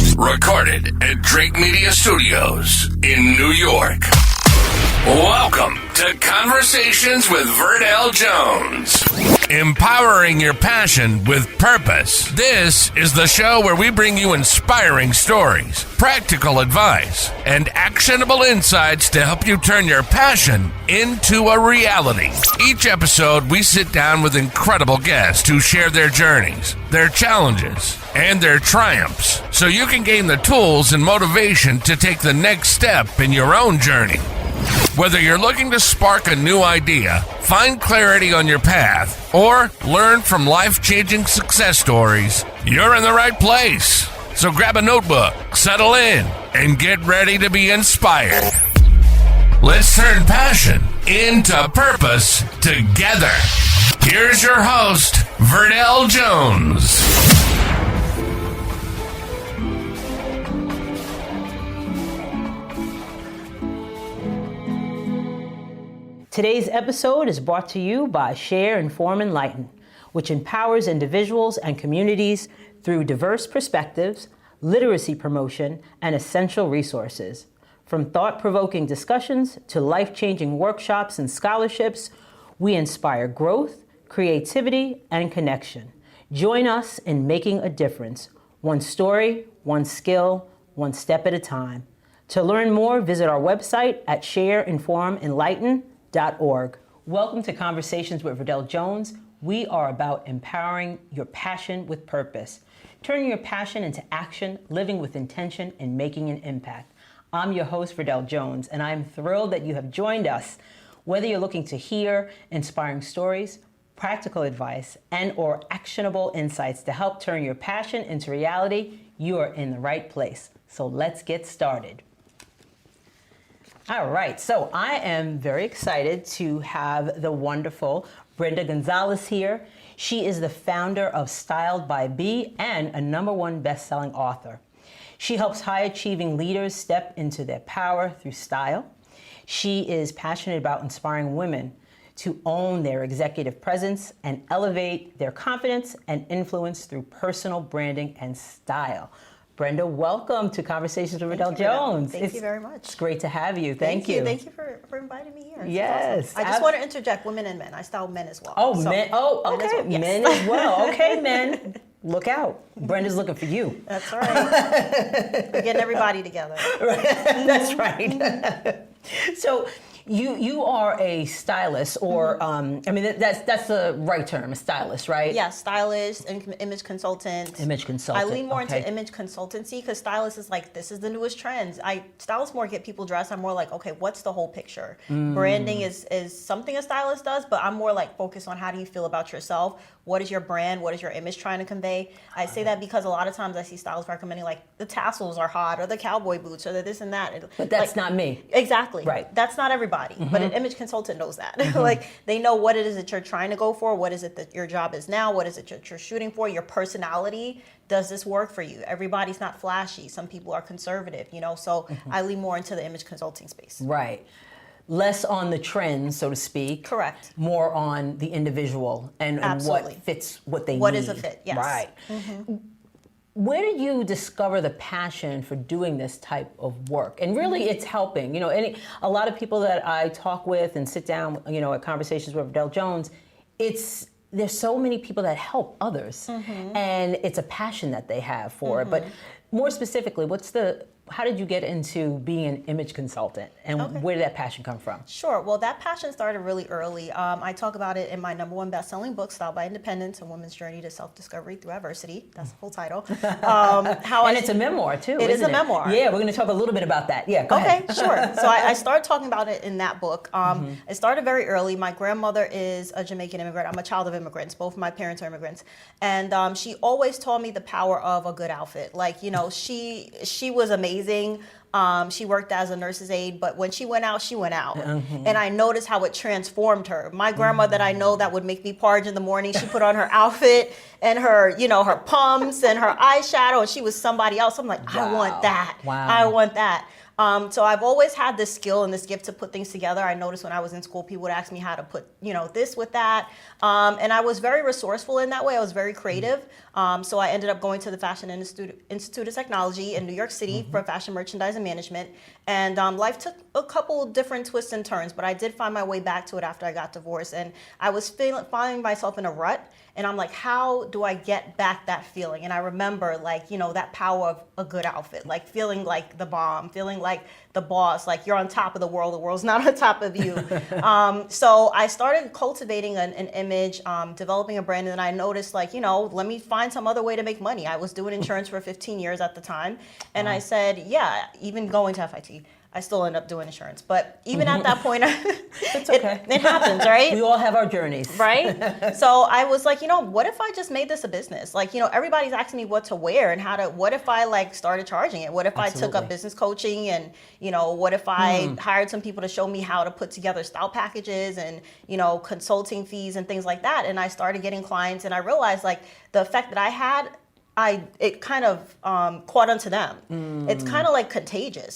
Recorded at Drake Media Studios in New York. Welcome to Conversations with Verdell Jones. Empowering your passion with purpose. This is the show where we bring you inspiring stories, practical advice, and actionable insights to help you turn your passion into a reality. Each episode, we sit down with incredible guests who share their journeys, their challenges, and their triumphs, so you can gain the tools and motivation to take the next step in your own journey. Whether you're looking to spark a new idea, find clarity on your path, or learn from life-changing success stories, you're in the right place. So grab a notebook, settle in, and get ready to be inspired. Let's turn passion into purpose together. Here's your host, Verdell Jones. Today's episode is brought to you by Share, Inform, Enlighten, which empowers individuals and communities through diverse perspectives, literacy promotion, and essential resources. From thought-provoking discussions to life-changing workshops and scholarships, we inspire growth, creativity, and connection. Join us in making a difference, one story, one skill, one step at a time. To learn more, visit our website at shareinformenlighten.org. Welcome to Conversations with Verdell Jones. We are about empowering your passion with purpose, turning your passion into action, living with intention, and making an impact. I'm your host, Verdell Jones, and I'm thrilled that you have joined us. Whether you're looking to hear inspiring stories, practical advice, and or actionable insights to help turn your passion into reality, you are in the right place. So let's get started. All right, so I am very excited to have the wonderful Brenda Gonzalez here. She is the founder of Styled by B and a #1 best-selling author. She helps high-achieving leaders step into their power through style. She is passionate about inspiring women to own their executive presence and elevate their confidence and influence through personal branding and style. Brenda, welcome to Conversations with Verdell Jones. Thank you very much. It's great to have you. Thank you. Thank you for inviting me here. Yes. Awesome. I just want to interject women and men. I style men as well. Oh, so, men. Oh, okay. Men as well. Okay, men. Look out. Brenda's looking for you. That's right. We're getting everybody together. Right. That's right. So you are a stylist, or I mean that's the right term, a stylist, right? Yeah, stylist, image consultant. Image consultant. I lean more into image consultancy because stylist is like, this is the newest trends. Stylists more get people dressed. I'm more like, okay, what's the whole picture? Branding is something a stylist does, but I'm more like focused on how do you feel about yourself? What is your brand? What is your image trying to convey? I say that because a lot of times I see stylists recommending like the tassels are hot or the cowboy boots or the this and that. But that's not me. Exactly. Right. That's not everybody. But an image consultant knows that. Like they know what it is that you're trying to go for. What is it that your job is now? What is it that you're shooting for? Your personality. Does this work for you? Everybody's not flashy. Some people are conservative, so I lean more into the image consulting space. Right. Less on the trends, so to speak. Correct. More on the individual and what fits what they need. What is a fit, yes. Right. Where did you discover the passion for doing this type of work? And really, it's helping. A lot of people that I talk with and sit down, at Conversations with Verdell Jones, there's so many people that help others, and it's a passion that they have for it. But more specifically, how did you get into being an image consultant, and where did that passion come from? Sure. Well, that passion started really early. I talk about it in my #1 best-selling book, Styled by Independence: A Woman's Journey to Self-Discovery Through Adversity. That's the full title. It's a memoir, too, It is a memoir. Yeah, we're going to talk a little bit about that. Yeah, go ahead. Okay, sure. So I started talking about it in that book. It started very early. My grandmother is a Jamaican immigrant. I'm a child of immigrants. Both of my parents are immigrants. And she always taught me the power of a good outfit. Like, she was amazing, She worked as a nurse's aide, but when she went out, she went out. And I noticed how it transformed her. My grandma that I know that would make me porridge in the morning, she put on her outfit and her, her pumps and her eyeshadow, and she was somebody else. I'm like, I want that. Wow. I want that. So I've always had this skill and this gift to put things together. I noticed when I was in school, people would ask me how to put, this with that. And I was very resourceful in that way. I was very creative. So I ended up going to the Fashion Institute of Technology in New York City for fashion merchandising management. And life took a couple different twists and turns, but I did find my way back to it after I got divorced. And I was finding myself in a rut. And I'm like, how do I get back that feeling? And I remember that power of a good outfit, like feeling like the bomb, feeling like the boss, like you're on top of the world's not on top of you. So I started cultivating an image, developing a brand, and then I noticed let me find some other way to make money. I was doing insurance for 15 years at the time. And I said, yeah, even going to FIT. I still end up doing insurance. But even at that point, it's okay. It happens, right? We all have our journeys. Right? So I was like, what if I just made this a business? Everybody's asking me what to wear and what if I started charging it? What if I took up business coaching and, what if I hired some people to show me how to put together style packages and, consulting fees and things like that. And I started getting clients and I realized the effect that I had, it kind of caught onto them. It's kind of like contagious,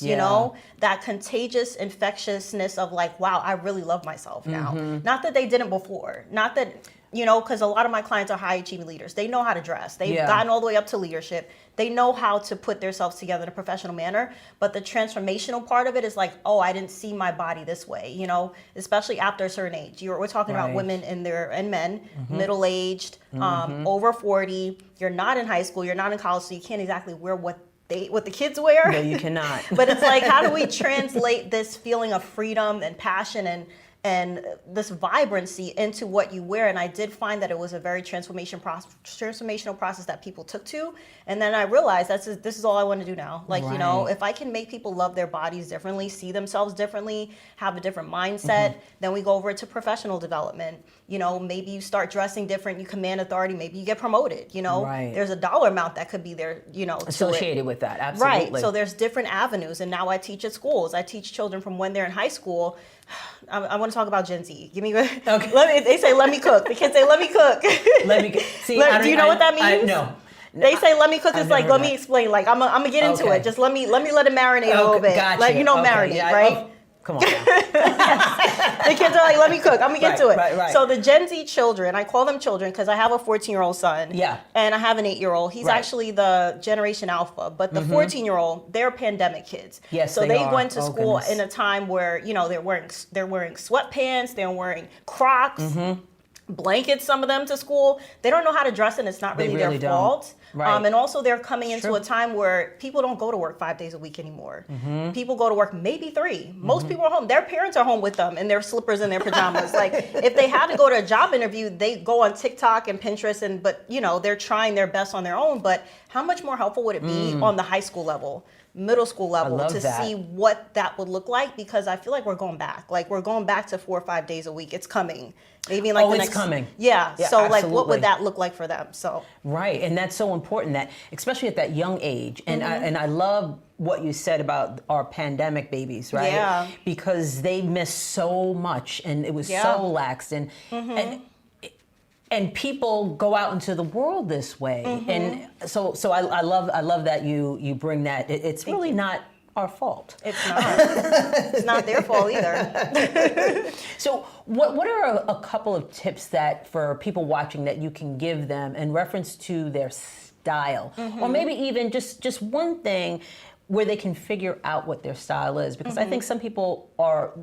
that contagious infectiousness of wow, I really love myself now. Not that they didn't before, not that, because a lot of my clients are high achieving leaders. They know how to dress. They've gotten all the way up to leadership. They know how to put themselves together in a professional manner. But the transformational part of it is oh, I didn't see my body this way, especially after a certain age. We're talking about women and men, middle-aged, over 40. You're not in high school. You're not in college, so you can't exactly wear what the kids wear. No, you cannot. But it's how do we translate this feeling of freedom and passion and this vibrancy into what you wear? And I did find that it was a very transformational process that people took to. And then I realized this is all I want to do now. If I can make people love their bodies differently, see themselves differently, have a different mindset, then we go over to professional development. Maybe you start dressing different, you command authority, maybe you get promoted, There's a dollar amount that could be there, associated with that, absolutely. Right, so there's different avenues, and now I teach at schools. I teach children from when they're in high school. I want to talk about Gen Z. Give me. Okay. They say, "Let me cook." The kids say, "Let me cook." Let me. See, do you know what that means? No. They say, "Let me cook." It's let me explain. I'm gonna get into it. Just let me let it marinate a little bit. Gotcha. Marinate, yeah, right? Come on now. The kids are let me cook. I'm gonna get to it. Right. So the Gen Z children, I call them children because I have a 14-year-old son. Yeah. And I have an 8-year-old. He's actually the Generation Alpha, but the 14-year-old, they're pandemic kids. Yes, so they are. went to school in a time where they're wearing sweatpants, they're wearing Crocs. Blankets, some of them, to school. They don't know how to dress, and it's not really their fault. Right. And also they're coming into a time where people don't go to work 5 days a week anymore. People go to work maybe 3. Most people are home. Their parents are home with them in their slippers and their pajamas. If they had to go to a job interview, they go on TikTok and Pinterest, but they're trying their best on their own. But how much more helpful would it be on the high school level, middle school level, to see what that would look like? Because I feel like we're going back. We're going back to 4 or 5 days a week. It's coming. Maybe the next. It's coming. Yeah. So absolutely. What would that look like for them? So. Right, and that's so important, that especially at that young age. And I love what you said about our pandemic babies, right? Yeah. Because they missed so much, and it was so lax, and people go out into the world this way, and so I love that you bring that. It's really not our fault. It's not. It's not their fault either. So what are a couple of tips that for people watching that you can give them in reference to their style, or maybe even just one thing where they can figure out what their style is? Because I think some people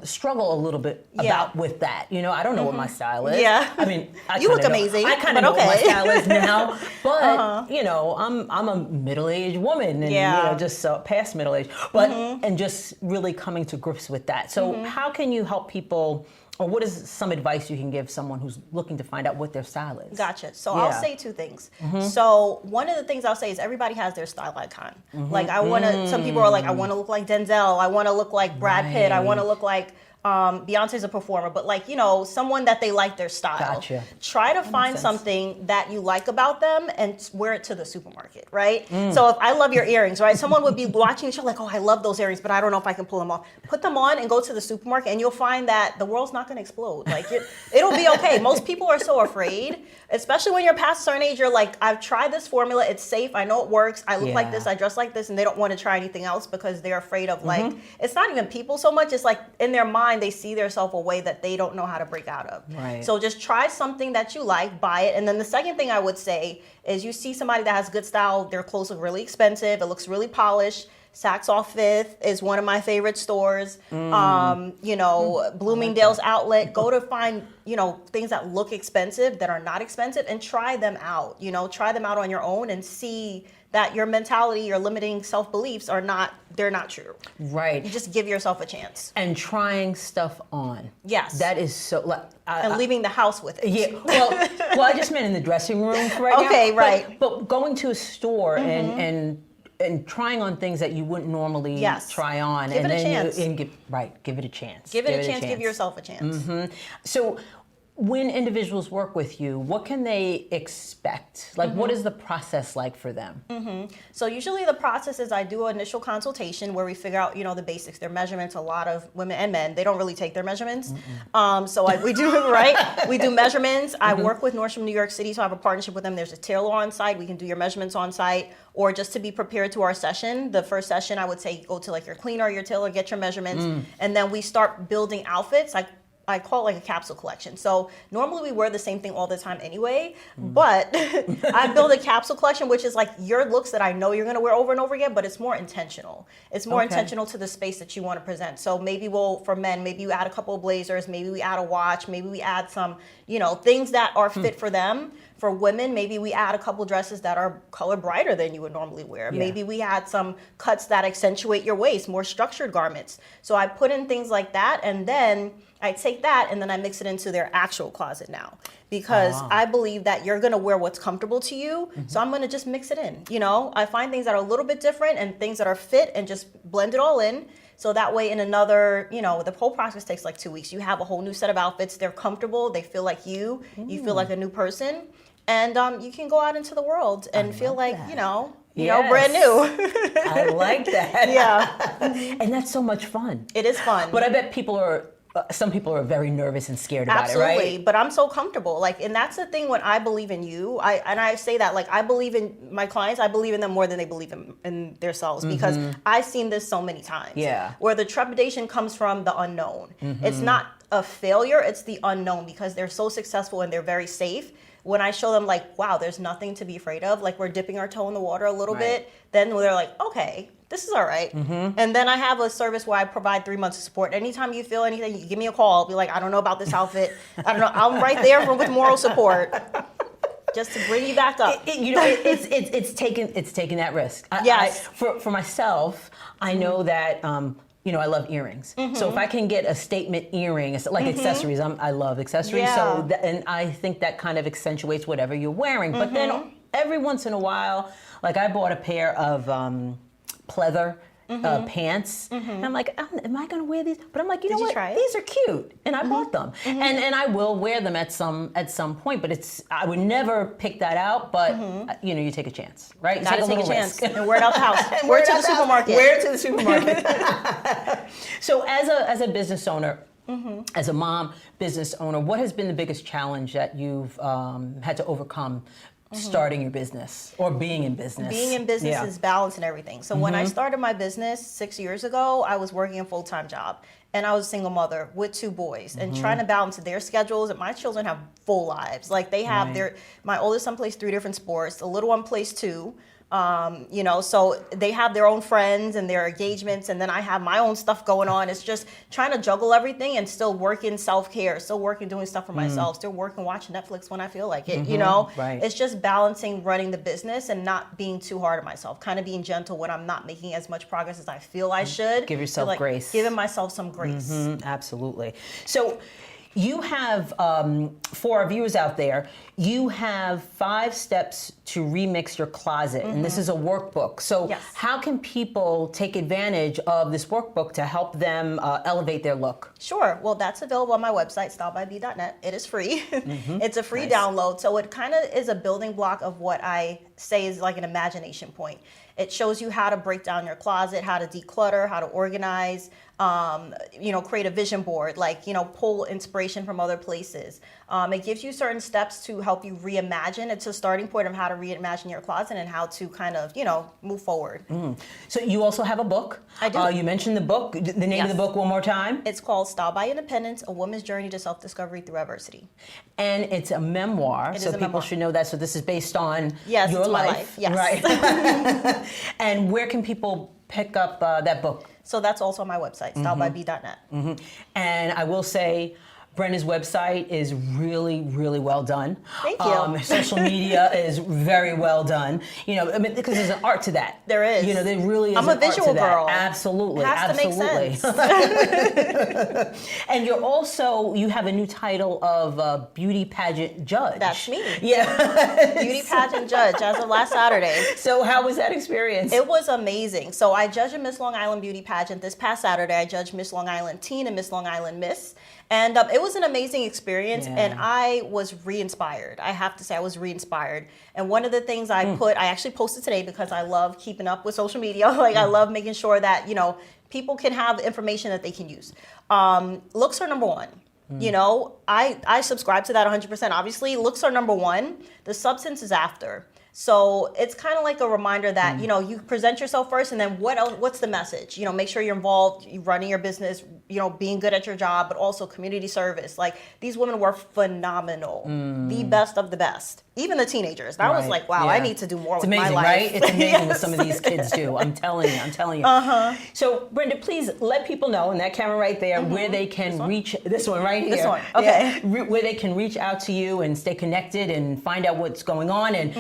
struggle a little bit with that. I don't know what my style is. Yeah. I mean, you look amazing. I kind of know what my style is now, but I'm a middle-aged woman, and just past middle-aged, but and just really coming to grips with that. So how can you help people? Or what is some advice you can give someone who's looking to find out what their style is? Gotcha. So I'll say 2 things. So one of the things I'll say is everybody has their style icon. I want to, some people are I want to look like Denzel. I want to look like Brad Pitt. I want to look like Beyonce's a performer, but like, you know, someone that they like their style. Gotcha. Try to find something that you like about them and wear it to the supermarket, right? So if I love your earrings, right? Someone would be watching the show like, oh, I love those earrings, but I don't know if I can pull them off. Put them on and go to the supermarket and you'll find that the world's not going to explode. Like it'll be okay. Most people are so afraid, especially when you're past a certain age. You're like, I've tried this formula. It's safe. I know it works. I look like this. I dress like this. And they don't want to try anything else because they're afraid of like, it's not even people so much. It's like in their mind, they see themselves a way that they don't know how to break out of. Right. So just try something that you like, buy it. And then the second thing I would say is you see somebody that has good style, their clothes look really expensive, it looks really polished. Saks Off Fifth is one of my favorite stores. You know, Bloomingdale's Outlet. Go to find, you know, things that look expensive, that are not expensive, and try them out. You know, try them out on your own and see that your mentality, your limiting self-beliefs they're not true. Right. You just give yourself a chance. And trying stuff on. Yes. That is so, like, and leaving the house with it. Yeah. Well, I just meant in the dressing room right now. Okay, right. But going to a store and trying on things that you wouldn't normally try on. Give it a chance. Give it a chance. Give it a chance. Give yourself a chance. So when individuals work with you, what can they expect? Like, what is the process like for them? So usually the process is I do an initial consultation where we figure out, you know, the basics, their measurements. A lot of women and men, they don't really take their measurements. We do, right? We do measurements. I work with Nordstrom New York City, so I have a partnership with them. There's a tailor on site. We can do your measurements on site, or just to be prepared to our session. The first session, I would say go to like your cleaner or your tailor, get your measurements, and then we start building outfits. I call it like a capsule collection. So normally we wear the same thing all the time anyway, but I build a capsule collection, which is like your looks that I know you're going to wear over and over again, but it's more intentional. It's more intentional to the space that you want to present. So maybe for men, maybe you add a couple of blazers, maybe we add a watch, maybe we add some, you know, things that are fit for them. For women, maybe we add a couple dresses that are color brighter than you would normally wear. Yeah. Maybe we add some cuts that accentuate your waist, more structured garments. So I put in things like that, and then I take that and then I mix it into their actual closet now. Because I believe that you're gonna wear what's comfortable to you. So I'm gonna just mix it in. You know, I find things that are a little bit different and things that are fit and just blend it all in. So that way in another, you know, the whole process takes like 2 weeks. You have a whole new set of outfits. They're comfortable. They feel like you. You feel like a new person. And you can go out into the world and feel like, you know, brand new. I like that. Yeah. And that's so much fun. It is fun. But I bet some people are very nervous and scared about it, right? Absolutely. But I'm so comfortable. Like, and that's the thing when I believe in you, I say that, like, I believe in my clients, I believe in them more than they believe in themselves, because I've seen this so many times. Yeah. Where the trepidation comes from the unknown. It's not a failure, it's the unknown, because they're so successful and they're very safe. When I show them like, wow, there's nothing to be afraid of, like we're dipping our toe in the water a little bit, then they're like, okay, this is all right. And then I have a service where I provide 3 months of support. Anytime you feel anything, you give me a call. I'll be like, I don't know about this outfit. I don't know. I'm right there with moral support, just to bring you back up. It's taking that risk. For myself, I know that. I love earrings. So if I can get a statement earring, it's like accessories. I love accessories. Yeah. So and I think that kind of accentuates whatever you're wearing. But then every once in a while, like I bought a pair of pleather pants, and I'm like, am I going to wear these? But I'm like, you know what? These are cute, and I bought them, and I will wear them at some point. But I would never pick that out. But you take a chance, right? You gotta take a chance and wear it out the house. Wear it to the supermarket. Wear it to the supermarket. So as a business owner, as a mom business owner, what has been the biggest challenge that you've had to overcome starting your business or being in business? Being in business is balance and everything. So when I started my business 6 years ago, I was working a full-time job. And I was a single mother with 2 boys and trying to balance their schedules. And my children have full lives. Like they have my oldest son plays 3 different sports. The little one plays 2. So they have their own friends and their engagements, and then I have my own stuff going on. It's just trying to juggle everything and still working self-care, still working doing stuff for myself, still working watching Netflix when I feel like it, It's just balancing running the business and not being too hard on myself, kind of being gentle when I'm not making as much progress as I feel I should. Give yourself grace. Giving myself some grace. Absolutely. So You have, for our viewers out there, you have 5 steps to remix your closet, and this is a workbook. So how can people take advantage of this workbook to help them elevate their look? Sure. Well, that's available on my website, styleby.net. It is free. It's a free download. So it kind of is a building block of what I say is like an imagination point. It shows you how to break down your closet, how to declutter, how to organize, create a vision board, pull inspiration from other places. It gives you certain steps to help you reimagine. It's a starting point of how to reimagine your closet and how to kind of, move forward. So you also have a book. I do. You mentioned the book. The name of the book one more time. It's called Style by Independence, A Woman's Journey to Self-Discovery Through Adversity. And it's a memoir, so people should know that. So this is based on your life. Yes. Right. And where can people pick up that book? So that's also on my website, styleby.net. And I will say, Brenda's website is really, really well done. Thank you. Social media is very well done. Because there's an art to that. There is. There really is. I'm a visual girl. Absolutely. It has to make sense. And you have a new title of beauty pageant judge. That's me. Yeah. Beauty pageant judge as of last Saturday. So how was that experience? It was amazing. So I judged a Miss Long Island beauty pageant this past Saturday. I judged Miss Long Island Teen and Miss Long Island Miss. And it was an amazing experience, and I was re-inspired. I have to say I was re-inspired. And one of the things I actually posted today because I love keeping up with social media. I love making sure that, people can have information that they can use. Looks are number one. I subscribe to that 100%. Obviously, looks are number one. The substance is after. So it's kind of like a reminder that, you present yourself first, and then what's the message? Make sure you're involved, you're running your business, being good at your job, but also community service. These women were phenomenal, the best of the best. Even the teenagers. And I was like, wow, I need to do more with my life. Right? It's amazing what some of these kids do. I'm telling you. So, Brenda, please let people know, in that camera right there, where they can reach, this one right here. This one, okay. Where they can reach out to you and stay connected and find out what's going on and,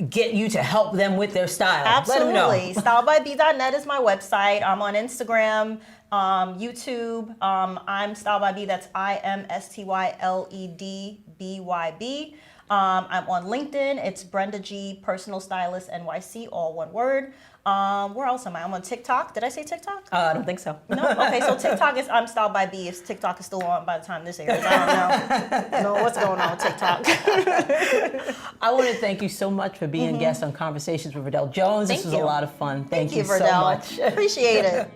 get you to help them with their style. Absolutely. Let them know. Styleby.net is my website. I'm on Instagram, YouTube. I'm StyleByB. That's IMSTYLEDBYB. I'm on LinkedIn. It's Brenda G, Personal Stylist NYC, all one word. Where else am I? I'm on TikTok. Did I say TikTok? I don't think so. No? Okay, so TikTok is I'm Style by B. If TikTok is still on by the time this airs, I don't know what's going on with TikTok. I want to thank you so much for being a guest on Conversations with Verdell Jones. This was a lot of fun. Thank you so much. Appreciate it.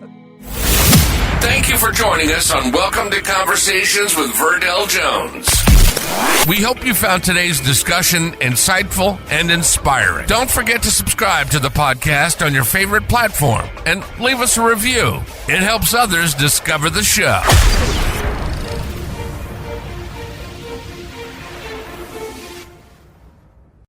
Thank you for joining us on Welcome to Conversations with Verdell Jones. We hope you found today's discussion insightful and inspiring. Don't forget to subscribe to the podcast on your favorite platform and leave us a review. It helps others discover the show.